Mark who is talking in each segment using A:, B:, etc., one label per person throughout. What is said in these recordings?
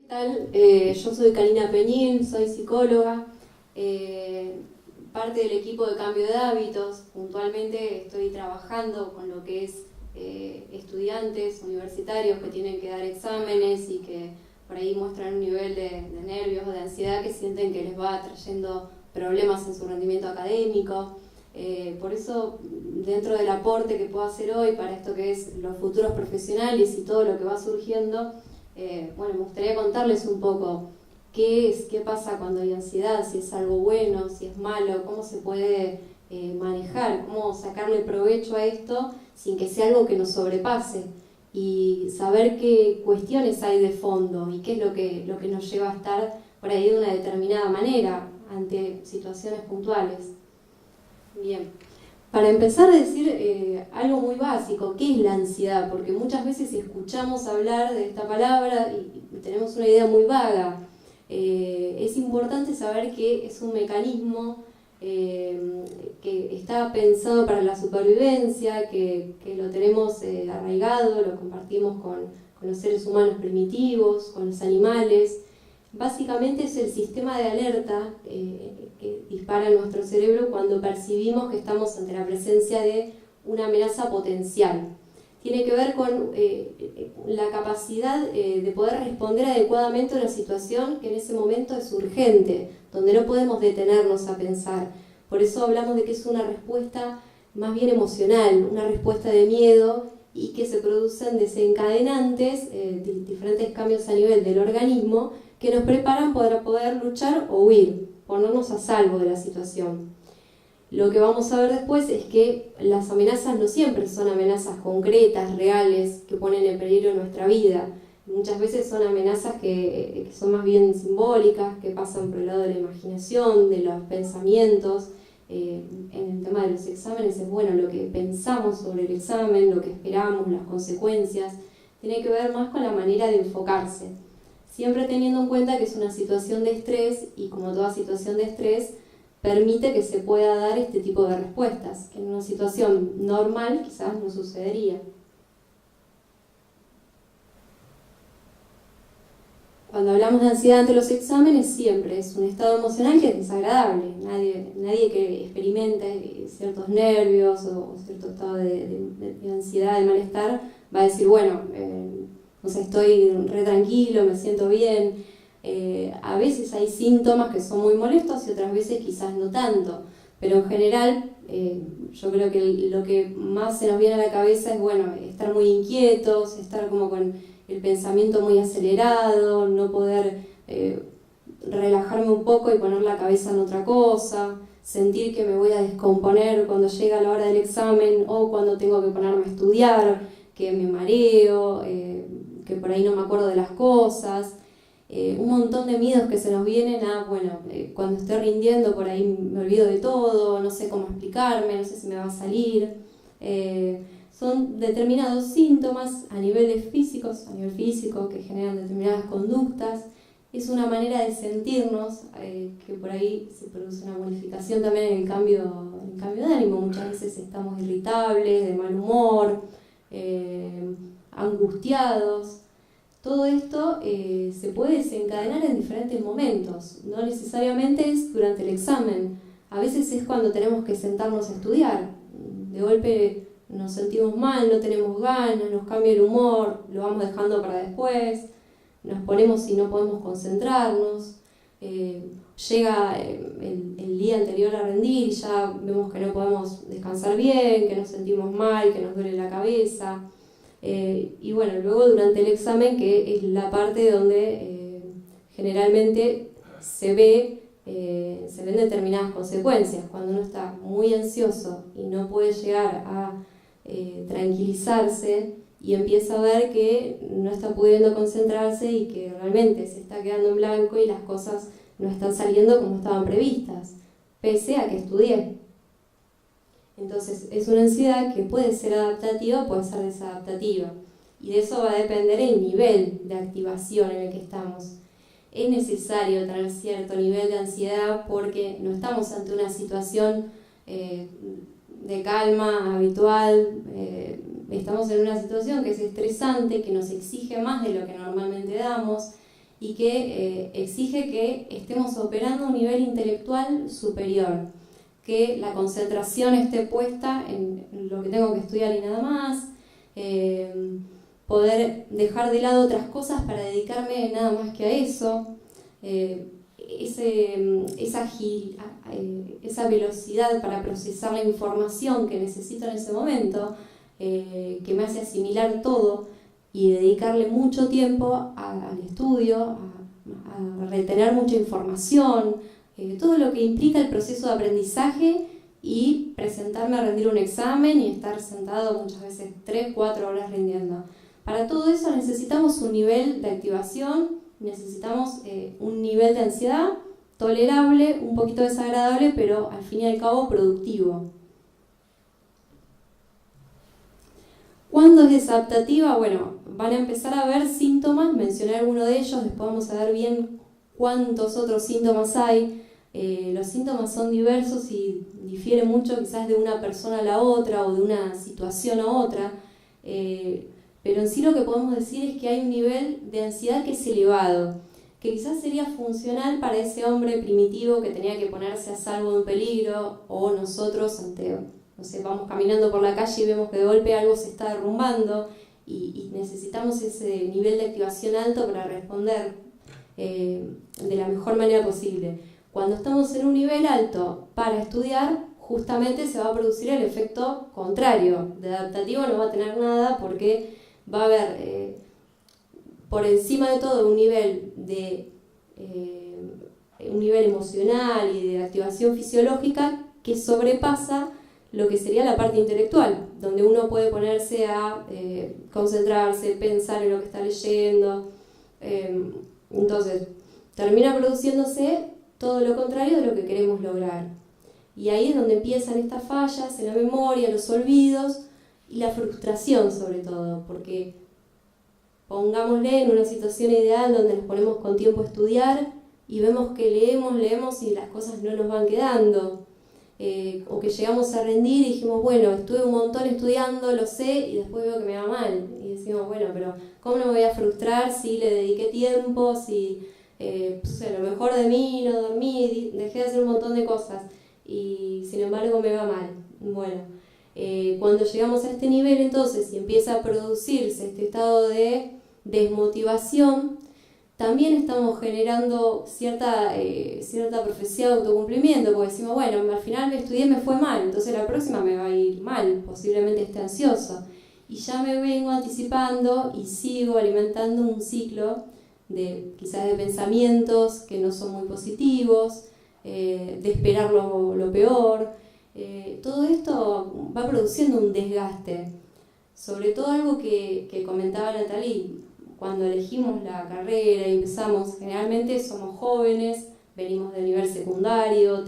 A: ¿Qué tal? Yo soy Karina Peñín, soy psicóloga, parte del equipo de cambio de hábitos. Puntualmente estoy trabajando con lo que es estudiantes universitarios que tienen que dar exámenes y que por ahí muestran un nivel de nervios o de ansiedad que sienten que les va trayendo problemas en su rendimiento académico. Por eso, dentro del aporte que puedo hacer hoy para esto que es los futuros profesionales y todo lo que va surgiendo, me gustaría contarles un poco qué es, qué pasa cuando hay ansiedad, si es algo bueno, si es malo, cómo se puede manejar, cómo sacarle provecho a esto sin que sea algo que nos sobrepase y saber qué cuestiones hay de fondo y qué es lo que nos lleva a estar por ahí de una determinada manera ante situaciones puntuales. Bien. Para empezar a decir algo muy básico, ¿qué es la ansiedad? Porque muchas veces escuchamos hablar de esta palabra y tenemos una idea muy vaga. Es importante saber que es un mecanismo que está pensado para la supervivencia, que lo tenemos arraigado, lo compartimos con los seres humanos primitivos, con los animales. Básicamente es el sistema de alerta que dispara nuestro cerebro cuando percibimos que estamos ante la presencia de una amenaza potencial. Tiene que ver con la capacidad de poder responder adecuadamente a una situación que en ese momento es urgente, donde no podemos detenernos a pensar. Por eso hablamos de que es una respuesta más bien emocional, una respuesta de miedo y que se producen desencadenantes, diferentes cambios a nivel del organismo que nos preparan para poder luchar o huir, ponernos a salvo de la situación. Lo que vamos a ver después es que las amenazas no siempre son amenazas concretas, reales, que ponen en peligro nuestra vida. Muchas veces son amenazas que son más bien simbólicas, que pasan por el lado de la imaginación, de los pensamientos. En el tema de los exámenes es bueno lo que pensamos sobre el examen, lo que esperamos, las consecuencias. Tiene que ver más con la manera de enfocarse. Siempre teniendo en cuenta que es una situación de estrés y como toda situación de estrés permite que se pueda dar este tipo de respuestas, que en una situación normal quizás no sucedería. Cuando hablamos de ansiedad ante los exámenes siempre es un estado emocional que es desagradable. Nadie que experimente ciertos nervios o cierto estado de ansiedad, de malestar, va a decir, estoy re tranquilo, me siento bien. A veces hay síntomas que son muy molestos y otras veces quizás no tanto, pero en general yo creo que lo que más se nos viene a la cabeza es estar muy inquietos, estar como con el pensamiento muy acelerado, no poder relajarme un poco y poner la cabeza en otra cosa, sentir que me voy a descomponer cuando llega la hora del examen o cuando tengo que ponerme a estudiar, que me mareo, que por ahí no me acuerdo de las cosas. Un montón de miedos que se nos vienen a, cuando estoy rindiendo por ahí me olvido de todo, no sé cómo explicarme, no sé si me va a salir. Son determinados síntomas a nivel físico, que generan determinadas conductas. Es una manera de sentirnos, que por ahí se produce una modificación también en el cambio de ánimo. Muchas veces estamos irritables, de mal humor, angustiados. Todo esto se puede desencadenar en diferentes momentos, no necesariamente es durante el examen, a veces es cuando tenemos que sentarnos a estudiar, de golpe nos sentimos mal, no tenemos ganas, nos cambia el humor, lo vamos dejando para después, nos ponemos y no podemos concentrarnos, llega el día anterior a rendir y ya vemos que no podemos descansar bien, que nos sentimos mal, que nos duele la cabeza. Luego durante el examen, que es la parte donde generalmente se ven determinadas consecuencias. Cuando uno está muy ansioso y no puede llegar a tranquilizarse y empieza a ver que no está pudiendo concentrarse y que realmente se está quedando en blanco y las cosas no están saliendo como estaban previstas, pese a que estudié. Entonces es una ansiedad que puede ser adaptativa o puede ser desadaptativa. Y de eso va a depender el nivel de activación en el que estamos. Es necesario tener cierto nivel de ansiedad porque no estamos ante una situación de calma habitual, estamos en una situación que es estresante, que nos exige más de lo que normalmente damos y que exige que estemos operando a un nivel intelectual superior, que la concentración esté puesta en lo que tengo que estudiar y nada más, poder dejar de lado otras cosas para dedicarme nada más que a eso, esa velocidad para procesar la información que necesito en ese momento, que me hace asimilar todo y dedicarle mucho tiempo al estudio, a retener mucha información, todo lo que implica el proceso de aprendizaje y presentarme a rendir un examen y estar sentado muchas veces 3-4 horas rindiendo. Para todo eso necesitamos un nivel de activación, necesitamos un nivel de ansiedad tolerable, un poquito desagradable, pero al fin y al cabo productivo. ¿Cuándo es desadaptativa? Bueno, van a empezar a ver síntomas, mencioné alguno de ellos, después vamos a ver bien cuántos otros síntomas hay. Los síntomas son diversos y difieren mucho quizás de una persona a la otra o de una situación a otra, pero en sí lo que podemos decir es que hay un nivel de ansiedad que es elevado, que quizás sería funcional para ese hombre primitivo que tenía que ponerse a salvo de un peligro, o nosotros ante, no sé, vamos caminando por la calle y vemos que de golpe algo se está derrumbando y necesitamos ese nivel de activación alto para responder de la mejor manera posible. Cuando estamos en un nivel alto para estudiar, justamente se va a producir el efecto contrario. De adaptativo no va a tener nada porque va a haber por encima de todo un nivel emocional y de activación fisiológica que sobrepasa lo que sería la parte intelectual, donde uno puede ponerse a concentrarse, pensar en lo que está leyendo. Entonces, termina produciéndose todo lo contrario de lo que queremos lograr. Y ahí es donde empiezan estas fallas en la memoria, los olvidos y la frustración sobre todo, porque pongámosle en una situación ideal donde nos ponemos con tiempo a estudiar y vemos que leemos y las cosas no nos van quedando. O que llegamos a rendir y dijimos, bueno, estuve un montón estudiando, lo sé, y después veo que me va mal. Y decimos, bueno, pero ¿cómo no me voy a frustrar si le dediqué tiempo, si puse lo mejor de mí, no dormí, dejé de hacer un montón de cosas y sin embargo me va mal? Bueno, cuando llegamos a este nivel entonces y empieza a producirse este estado de desmotivación, también estamos generando cierta profecía de autocumplimiento, porque decimos, bueno, al final me estudié, me fue mal, entonces la próxima me va a ir mal, posiblemente esté ansioso. Y ya me vengo anticipando y sigo alimentando un ciclo quizás de pensamientos que no son muy positivos, de esperar lo peor. Todo esto va produciendo un desgaste. Sobre todo algo que comentaba Natalie, cuando elegimos la carrera y empezamos, generalmente somos jóvenes, venimos del nivel secundario,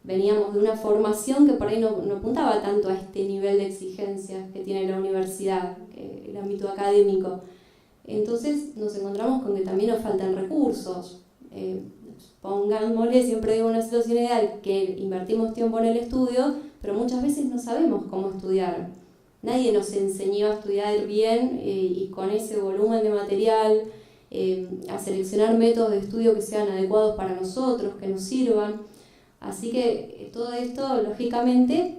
A: veníamos de una formación que por ahí no apuntaba tanto a este nivel de exigencias que tiene la universidad, el ámbito académico. Entonces nos encontramos con que también nos faltan recursos. Pongámosle, siempre digo una situación ideal, que invertimos tiempo en el estudio, pero muchas veces no sabemos cómo estudiar. Nadie nos enseñó a estudiar bien y con ese volumen de material, a seleccionar métodos de estudio que sean adecuados para nosotros, que nos sirvan. Así que todo esto, lógicamente,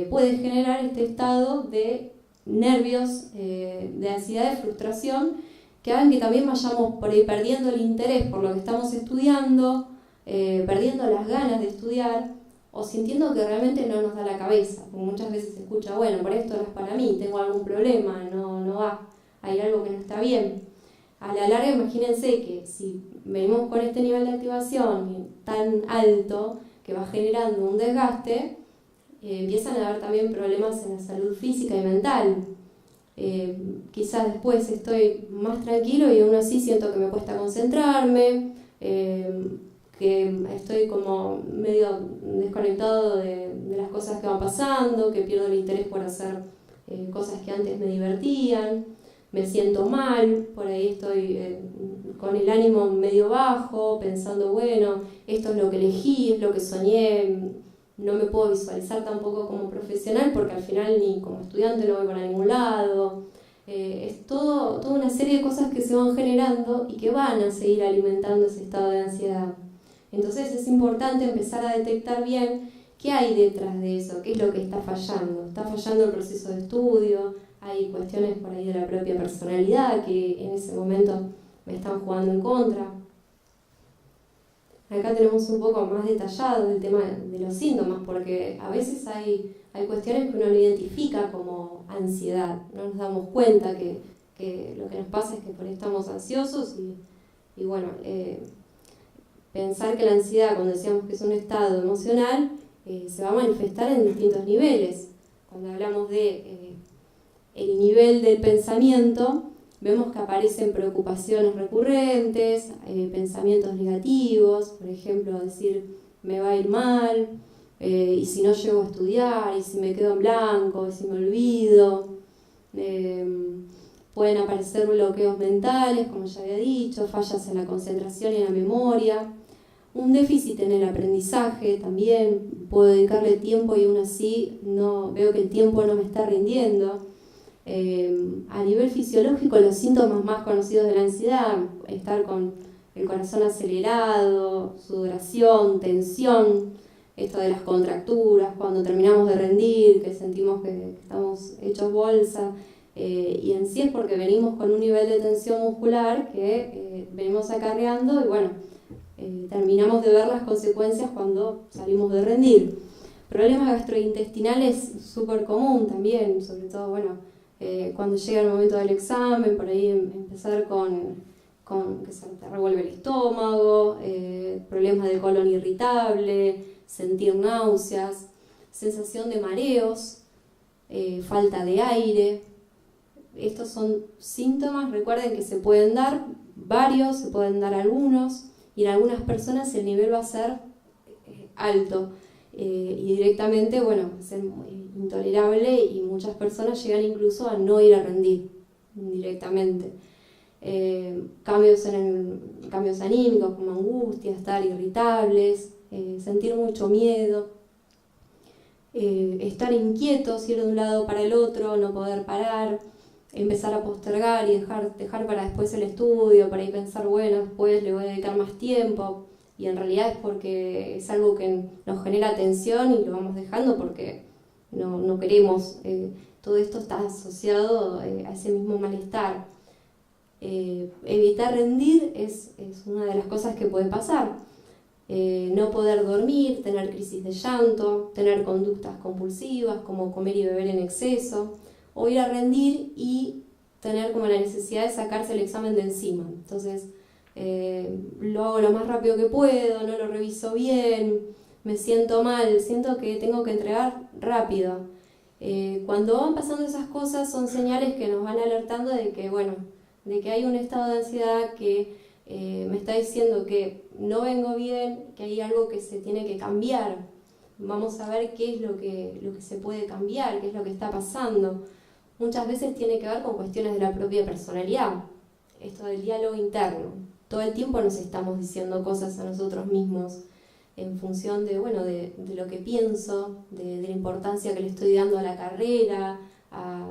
A: puede generar este estado de nervios, de ansiedad, de frustración, que hagan que también vayamos por ahí perdiendo el interés por lo que estamos estudiando, perdiendo las ganas de estudiar, o sintiendo que realmente no nos da la cabeza, porque muchas veces se escucha, bueno, por esto no es para mí, tengo algún problema, no va, hay algo que no está bien. A la larga, imagínense que si venimos con este nivel de activación tan alto, que va generando un desgaste, empiezan a haber también problemas en la salud física y mental. Quizás después estoy más tranquilo y aún así siento que me cuesta concentrarme, que estoy como medio desconectado de las cosas que van pasando, que pierdo el interés por hacer cosas que antes me divertían, me siento mal, por ahí estoy con el ánimo medio bajo, pensando, bueno, esto es lo que elegí, es lo que soñé, no me puedo visualizar tampoco como profesional porque al final ni como estudiante no voy para ningún lado. toda una serie de cosas que se van generando y que van a seguir alimentando ese estado de ansiedad. Entonces es importante empezar a detectar bien qué hay detrás de eso, qué es lo que está fallando. Está fallando el proceso de estudio, hay cuestiones por ahí de la propia personalidad que en ese momento me están jugando en contra. Acá tenemos un poco más detallado el tema de los síntomas, porque a veces hay cuestiones que uno no identifica como ansiedad. No nos damos cuenta que lo que nos pasa es que por ahí estamos ansiosos y bueno, pensar que la ansiedad, cuando decíamos que es un estado emocional, se va a manifestar en distintos niveles. Cuando hablamos de el nivel del pensamiento, vemos que aparecen preocupaciones recurrentes, pensamientos negativos, por ejemplo, decir me va a ir mal, y si no llego a estudiar, y si me quedo en blanco, y si me olvido. Pueden aparecer bloqueos mentales, como ya había dicho, fallas en la concentración y en la memoria, un déficit en el aprendizaje también. Puedo dedicarle tiempo y aún así no veo que el tiempo no me está rindiendo. A nivel fisiológico, los síntomas más conocidos de la ansiedad: estar con el corazón acelerado, sudoración, tensión, esto de las contracturas, cuando terminamos de rendir, que sentimos que estamos hechos bolsa, y en sí es porque venimos con un nivel de tensión muscular que venimos acarreando y bueno, terminamos de ver las consecuencias cuando salimos de rendir. Problemas gastrointestinales, súper común también, sobre todo bueno, cuando llega el momento del examen, por ahí empezar con que se te revuelve el estómago, problemas de colon irritable, sentir náuseas, sensación de mareos, falta de aire. Estos son síntomas, recuerden que se pueden dar varios, se pueden dar algunos, y en algunas personas el nivel va a ser alto. Y directamente, bueno, va a ser intolerable y muchas personas llegan incluso a no ir a rendir directamente. Cambios anímicos como angustia, estar irritables, sentir mucho miedo, estar inquietos, ir de un lado para el otro, no poder parar, empezar a postergar y dejar para después el estudio, para ir pensar, bueno, después le voy a dedicar más tiempo. Y en realidad es porque es algo que nos genera tensión y lo vamos dejando porque no queremos. Todo esto está asociado a ese mismo malestar. Evitar rendir es una de las cosas que puede pasar. No poder dormir, tener crisis de llanto, tener conductas compulsivas como comer y beber en exceso, o ir a rendir y tener como la necesidad de sacarse el examen de encima. Entonces, lo hago lo más rápido que puedo, no lo reviso bien, me siento mal, siento que tengo que entregar rápido. Cuando van pasando esas cosas son señales que nos van alertando de que, bueno, de que hay un estado de ansiedad que me está diciendo que no vengo bien, que hay algo que se tiene que cambiar. Vamos a ver qué es lo que se puede cambiar, qué es lo que está pasando. Muchas veces tiene que ver con cuestiones de la propia personalidad, esto del diálogo interno. Todo el tiempo nos estamos diciendo cosas a nosotros mismos en función de, bueno, de lo que pienso, de la importancia que le estoy dando a la carrera,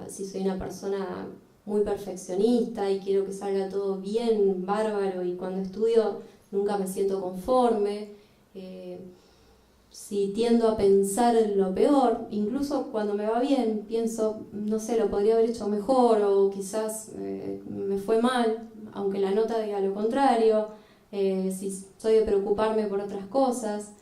A: si soy una persona muy perfeccionista y quiero que salga todo bien, bárbaro, y cuando estudio nunca me siento conforme, si tiendo a pensar en lo peor, incluso cuando me va bien, pienso, no sé, lo podría haber hecho mejor o quizás me fue mal, aunque la nota diga lo contrario, si soy de preocuparme por otras cosas.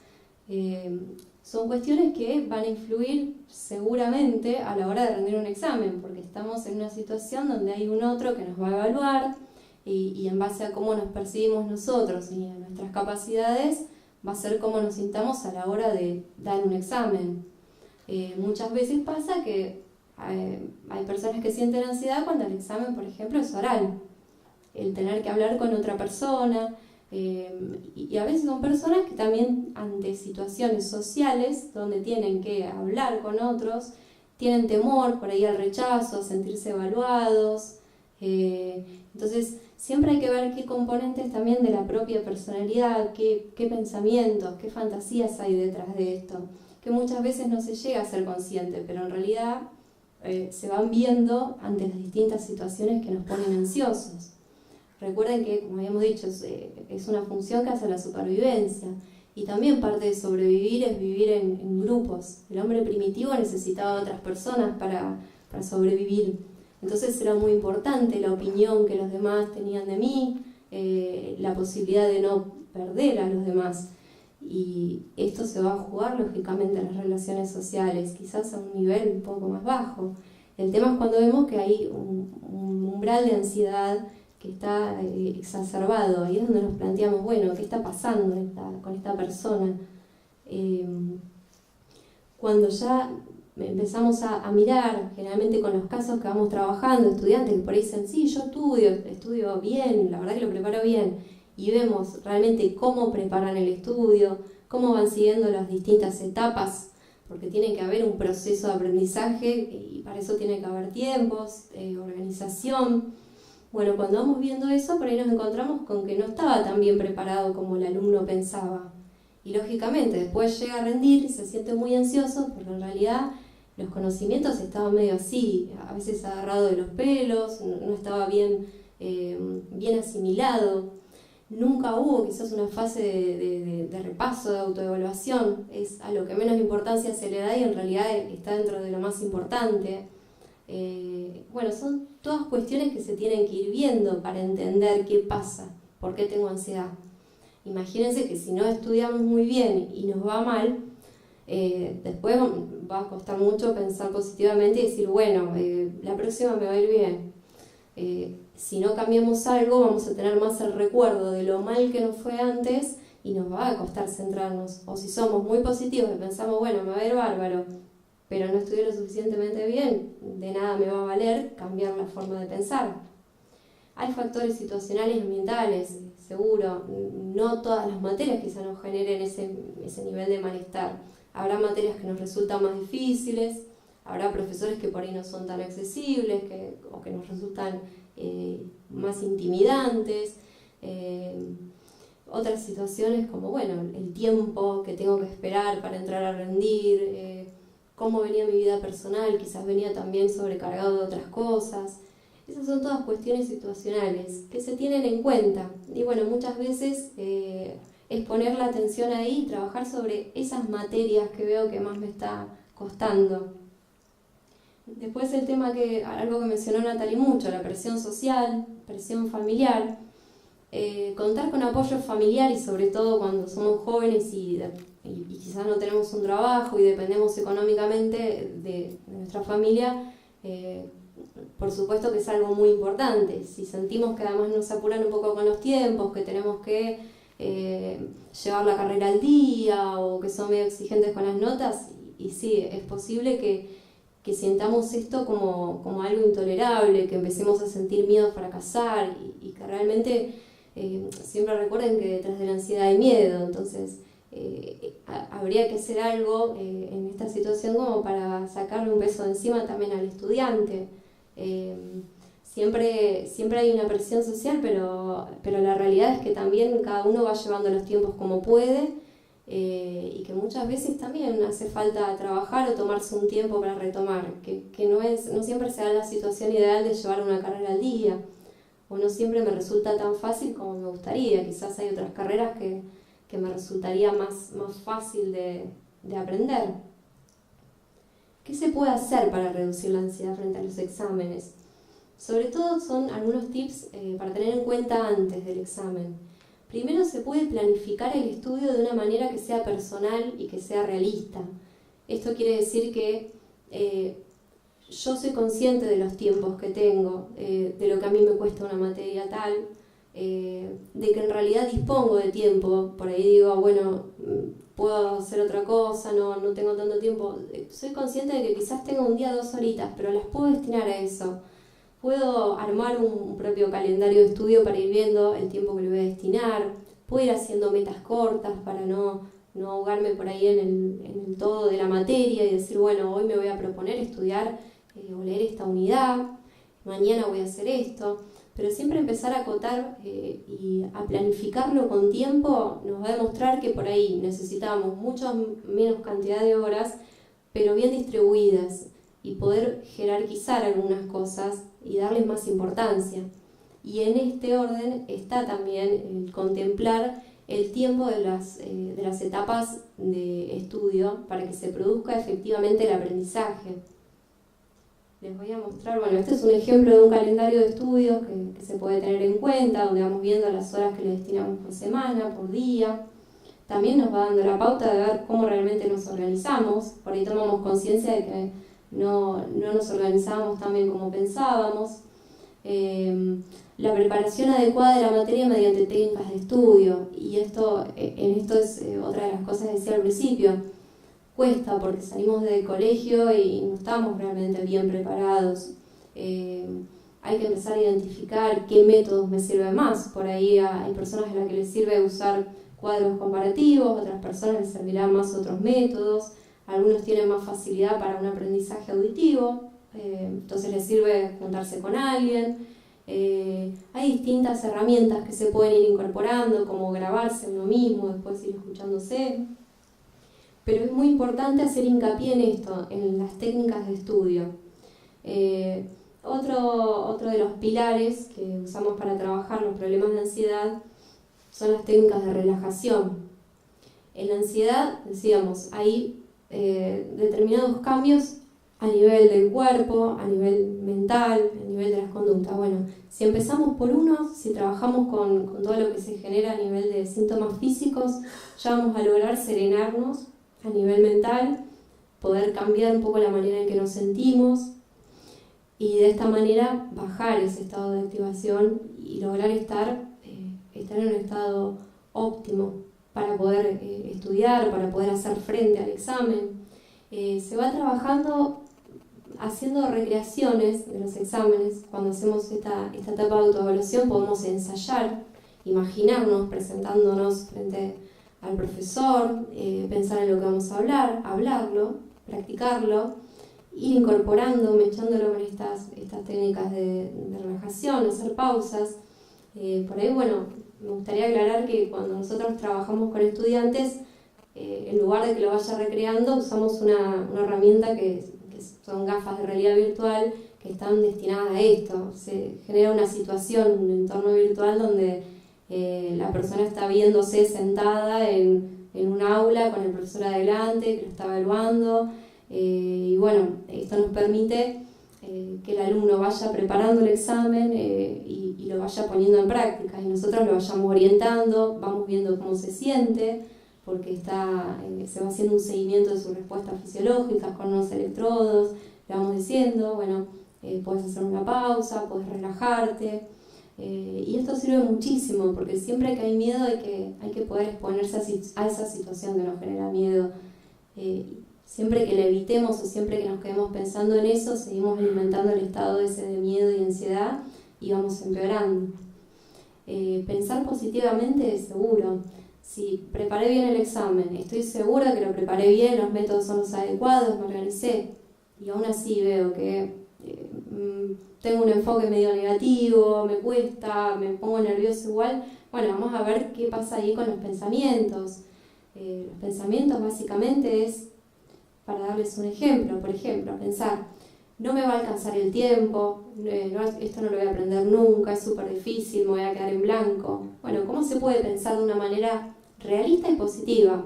A: Son cuestiones que van a influir seguramente a la hora de rendir un examen, porque estamos en una situación donde hay un otro que nos va a evaluar y en base a cómo nos percibimos nosotros y a nuestras capacidades va a ser cómo nos sintamos a la hora de dar un examen. Muchas veces pasa que hay personas que sienten ansiedad cuando el examen, por ejemplo, es oral. El tener que hablar con otra persona, y a veces son personas que también ante situaciones sociales donde tienen que hablar con otros, tienen temor por ahí al rechazo, a sentirse evaluados. Entonces siempre hay que ver qué componentes también de la propia personalidad, qué pensamientos, qué fantasías hay detrás de esto, que muchas veces no se llega a ser consciente, pero en realidad se van viendo ante las distintas situaciones que nos ponen ansiosos. Recuerden que, como habíamos dicho, es una función que hace la supervivencia. Y también parte de sobrevivir es vivir en grupos. El hombre primitivo necesitaba de otras personas para sobrevivir. Entonces era muy importante la opinión que los demás tenían de mí, la posibilidad de no perder a los demás. Y esto se va a jugar lógicamente en las relaciones sociales, quizás a un nivel un poco más bajo. El tema es cuando vemos que hay un umbral de ansiedad que está exacerbado. Ahí es donde nos planteamos, bueno, ¿qué está pasando con esta persona? Cuando ya empezamos a mirar, generalmente con los casos que vamos trabajando, estudiantes que por ahí dicen, sí, yo estudio bien, la verdad que lo preparo bien, y vemos realmente cómo preparan el estudio, cómo van siguiendo las distintas etapas, porque tiene que haber un proceso de aprendizaje y para eso tiene que haber tiempos, organización. Bueno, cuando vamos viendo eso, por ahí nos encontramos con que no estaba tan bien preparado como el alumno pensaba. Y lógicamente después llega a rendir y se siente muy ansioso porque en realidad los conocimientos estaban medio así, a veces agarrado de los pelos, no estaba bien asimilado. Nunca hubo quizás una fase de repaso, de autoevaluación, es a lo que menos importancia se le da y en realidad está dentro de lo más importante. Bueno, son todas cuestiones que se tienen que ir viendo para entender qué pasa, por qué tengo ansiedad. Imagínense que si no estudiamos muy bien y nos va mal, después va a costar mucho pensar positivamente y decir, bueno, la próxima me va a ir bien. Si no cambiamos algo, vamos a tener más el recuerdo de lo mal que nos fue antes y nos va a costar centrarnos. O si somos muy positivos y pensamos, bueno, me va a ir bárbaro, pero no estudié lo suficientemente bien, de nada me va a valer cambiar la forma de pensar. Hay factores situacionales y ambientales, seguro. No todas las materias quizás nos generen ese nivel de malestar. Habrá materias que nos resultan más difíciles, habrá profesores que por ahí no son tan accesibles o que nos resultan más intimidantes. Otras situaciones como, bueno, el tiempo que tengo que esperar para entrar a rendir, cómo venía mi vida personal, quizás venía también sobrecargado de otras cosas. Esas son todas cuestiones situacionales que se tienen en cuenta. Y bueno, muchas veces es poner la atención ahí y trabajar sobre esas materias que veo que más me está costando. Después el tema algo que mencionó Natalie mucho, la presión social, presión familiar. Contar con apoyo familiar y sobre todo cuando somos jóvenes y quizás no tenemos un trabajo y dependemos económicamente de nuestra familia, por supuesto que es algo muy importante. Si sentimos que además nos apuran un poco con los tiempos, que tenemos que llevar la carrera al día o que son medio exigentes con las notas, y sí, es posible que sintamos esto como algo intolerable, que empecemos a sentir miedo a fracasar y que realmente siempre recuerden que detrás de la ansiedad hay miedo. Entonces habría que hacer algo en esta situación como para sacarle un peso de encima también al estudiante. Siempre hay una presión social, pero la realidad es que también cada uno va llevando los tiempos como puede, y que muchas veces también hace falta trabajar o tomarse un tiempo para retomar, que no siempre se da la situación ideal de llevar una carrera al día, o no siempre me resulta tan fácil como me gustaría. Quizás hay otras carreras que me resultaría más fácil de aprender. ¿Qué se puede hacer para reducir la ansiedad frente a los exámenes? Sobre todo son algunos tips para tener en cuenta antes del examen. Primero, se puede planificar el estudio de una manera que sea personal y que sea realista. Esto quiere decir que yo soy consciente de los tiempos que tengo, de lo que a mí me cuesta una materia tal, de que en realidad dispongo de tiempo. Por ahí digo, bueno, puedo hacer otra cosa, no tengo tanto tiempo. Soy consciente de que quizás tengo un día 2 horitas, pero las puedo destinar a eso. Puedo armar un propio calendario de estudio para ir viendo el tiempo que le voy a destinar. Puedo ir haciendo metas cortas para no ahogarme por ahí en el todo de la materia y decir, bueno, hoy me voy a proponer estudiar o leer esta unidad, mañana voy a hacer esto. Pero siempre empezar a acotar y a planificarlo con tiempo nos va a demostrar que por ahí necesitamos mucho menos cantidad de horas, pero bien distribuidas. y poder jerarquizar algunas cosas y darles más importancia. Y en este orden está también el contemplar el tiempo de las etapas de estudio para que se produzca efectivamente el aprendizaje. Les voy a mostrar, bueno, este es un ejemplo de un calendario de estudios que se puede tener en cuenta, donde vamos viendo las horas que le destinamos por semana, por día. También nos va dando la pauta de ver cómo realmente nos organizamos. Por ahí tomamos conciencia de que no nos organizábamos tan bien como pensábamos. La preparación adecuada de la materia mediante técnicas de estudio, y esto es otra de las cosas que decía al principio. Cuesta porque salimos del colegio y no estamos realmente bien preparados. Hay que empezar a identificar qué métodos me sirven más. Por ahí hay personas a las que les sirve usar cuadros comparativos, otras personas les servirán más otros métodos, algunos tienen más facilidad para un aprendizaje auditivo, entonces les sirve juntarse con alguien. Hay distintas herramientas que se pueden ir incorporando, como grabarse uno mismo, después ir escuchándose. Pero es muy importante hacer hincapié en esto, en las técnicas de estudio. Otro de los pilares que usamos para trabajar los problemas de ansiedad son las técnicas de relajación. En la ansiedad, decíamos, hay determinados cambios a nivel del cuerpo, a nivel mental, a nivel de las conductas. Bueno, si empezamos por uno, si trabajamos con todo lo que se genera a nivel de síntomas físicos, ya vamos a lograr serenarnos a nivel mental, poder cambiar un poco la manera en que nos sentimos y de esta manera bajar ese estado de activación y lograr estar en un estado óptimo para poder estudiar, para poder hacer frente al examen. Se va trabajando haciendo recreaciones de los exámenes. Cuando hacemos esta etapa de autoevaluación podemos ensayar, imaginarnos presentándonos frente al profesor, pensar en lo que vamos a hablar, hablarlo, practicarlo, ir incorporando, mechándolo con estas técnicas de relajación, hacer pausas. Por ahí, bueno, me gustaría aclarar que cuando nosotros trabajamos con estudiantes, en lugar de que lo vaya recreando, usamos una herramienta que son gafas de realidad virtual que están destinadas a esto. Se genera una situación, un entorno virtual donde la persona está viéndose sentada en un aula con el profesor adelante, que lo está evaluando, y bueno, esto nos permite que el alumno vaya preparando el examen y lo vaya poniendo en práctica, y nosotros lo vayamos orientando, vamos viendo cómo se siente, porque se va haciendo un seguimiento de sus respuestas fisiológicas con unos electrodos, le vamos diciendo, bueno, puedes hacer una pausa, puedes relajarte, y esto sirve muchísimo, porque siempre que hay miedo hay que poder exponerse a esa situación que nos genera miedo. Siempre que la evitemos o siempre que nos quedemos pensando en eso, seguimos alimentando el estado ese de miedo y ansiedad y vamos empeorando. Pensar positivamente es seguro. Si preparé bien el examen, estoy segura que lo preparé bien, los métodos son los adecuados, me organicé, y aún así veo que tengo un enfoque medio negativo, me cuesta, me pongo nervioso igual, bueno, vamos a ver qué pasa ahí con los pensamientos. Los pensamientos básicamente es, para darles un ejemplo, por ejemplo, pensar, no me va a alcanzar el tiempo, esto no lo voy a aprender nunca, es súper difícil, me voy a quedar en blanco. Bueno, ¿cómo se puede pensar de una manera realista y positiva?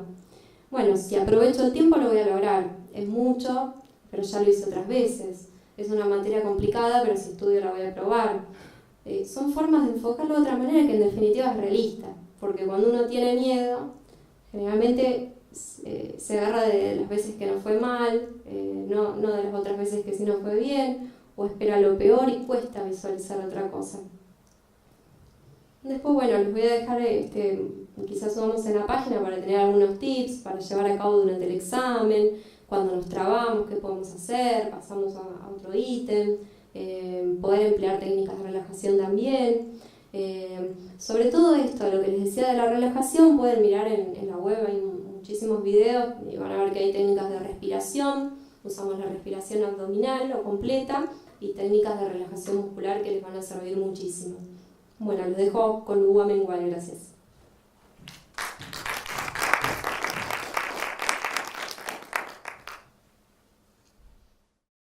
A: Bueno, si aprovecho el tiempo lo voy a lograr, es mucho, pero ya lo hice otras veces. Es una materia complicada, pero si estudio la voy a aprobar. Son formas de enfocarlo de otra manera que en definitiva es realista, porque cuando uno tiene miedo, generalmente se agarra de las veces que no fue mal, no de las otras veces que sí no fue bien, o espera lo peor y cuesta visualizar otra cosa. Después, bueno, les voy a dejar, quizás subamos en la página para tener algunos tips para llevar a cabo durante el examen, cuando nos trabamos, qué podemos hacer, pasamos a otro ítem, poder emplear técnicas de relajación también. Sobre todo esto, lo que les decía de la relajación, pueden mirar en la web, hay muchísimos videos y van a ver que hay técnicas de respiración, usamos la respiración abdominal o completa y técnicas de relajación muscular que les van a servir muchísimo. Bueno, los dejo con Uva Mengual, gracias.